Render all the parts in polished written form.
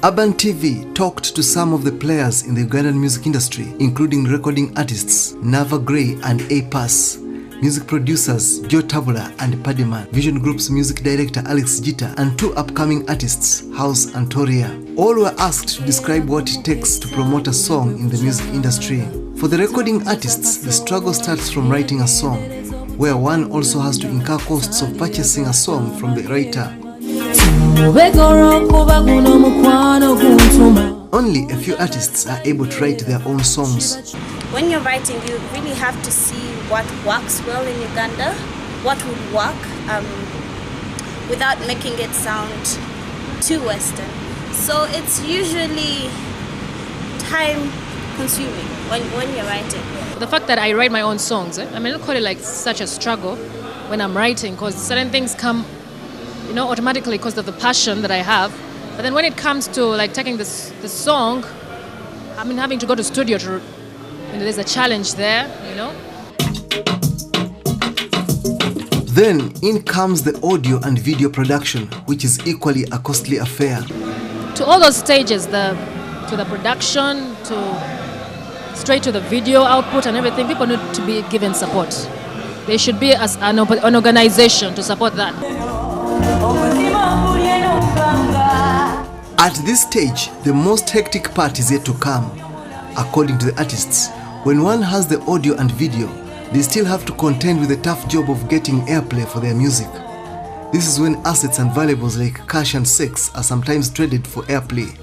Urban TV talked to some of the players in the Ugandan music industry, including recording artists Nava Gray and A-Pass, music producers Joe Tabula and Paddyman, Vision Group's music director Alex Jita, and two upcoming artists, House and Toria. All were asked to describe what it takes to promote a song in the music industry. For the recording artists, the struggle starts from writing a song, where one also has to incur costs of purchasing a song from the writer. Only a few artists are able to write their own songs. When you're writing, you really have to see what works well in Uganda, what would work without making it sound too Western. So it's usually time consuming when you're writing. The fact that I write my own songs, I mean, I don't call it like such a struggle when I'm writing, because certain things come, you know, automatically because of the passion that I have. But then when it comes to like taking the song, I mean, having to go to studio to, you know, there's a challenge there, you know. Then in comes the audio and video production, which is equally a costly affair. To all those stages, to the production, to straight to the video output and everything, people need to be given support. There should be an organization to support that. At this stage, the most hectic part is yet to come. According to the artists, when one has the audio and video, they still have to contend with the tough job of getting airplay for their music. This is when assets and valuables like cash and sex are sometimes traded for airplay.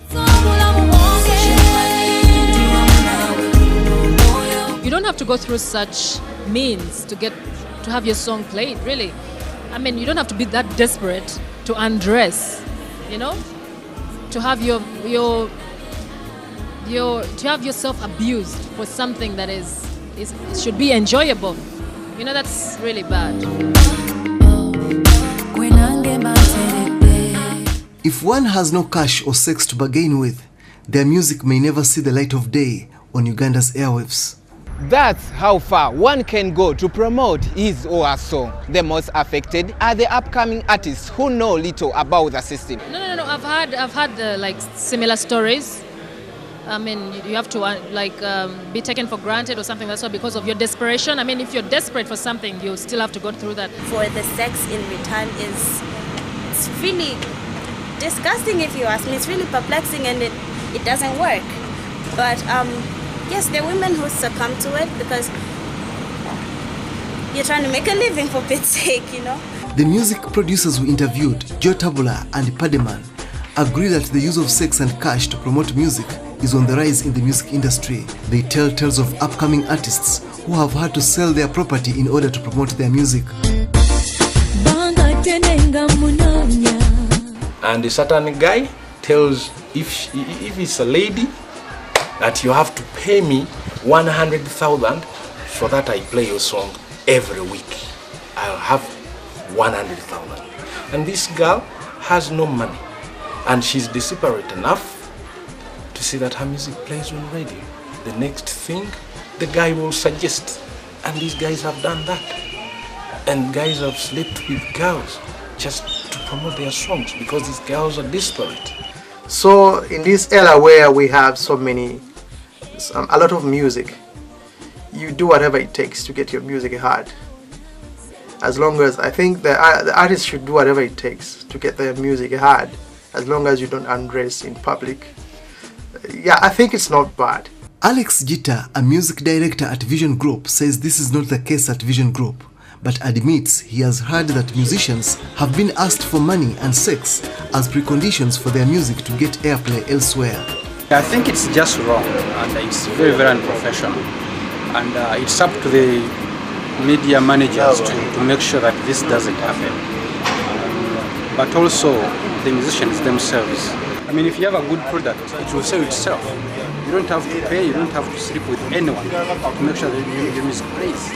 You don't have to go through such means to have your song played, really. I mean, you don't have to be that desperate to undress, you know, to have to have yourself abused for something that should be enjoyable. You know, that's really bad. If one has no cash or sex to bargain with, their music may never see the light of day on Uganda's airwaves. That's how far one can go to promote his or her song. The most affected are the upcoming artists who know little about the system. No. I've had like similar stories. I mean, you have to be taken for granted or something. That's why, because of your desperation. I mean, if you're desperate for something, you still have to go through that. For the sex in return it's really disgusting, if you ask me. It's really perplexing, and it doesn't work. But yes, there are women who succumb to it because you're trying to make a living, for Pete's sake, you know. The music producers we interviewed, Joe Tabula and Paddyman, agree that the use of sex and cash to promote music is on the rise in the music industry. They tell tales of upcoming artists who have had to sell their property in order to promote their music. And a certain guy tells if it's a lady that you have to pay me 100,000 so that I play your song every week. I'll have 100,000. And this girl has no money, and she's desperate enough to see that her music plays on radio. The next thing the guy will suggest, and these guys have done that. And guys have slept with girls just to promote their songs because these girls are desperate. So in this era where we have a lot of music, you do whatever it takes to get your music heard. As long as, I think the artists should do whatever it takes to get their music heard, as long as you don't undress in public. Yeah, I think it's not bad. Alex Jita, a music director at Vision Group, says this is not the case at Vision Group, but admits he has heard that musicians have been asked for money and sex as preconditions for their music to get airplay elsewhere. I think it's just wrong, and it's very, very unprofessional. And it's up to the media managers to make sure that this doesn't happen. But also the musicians themselves. I mean, if you have a good product, it will sell itself. You don't have to pay, you don't have to sleep with anyone to make sure that your music plays.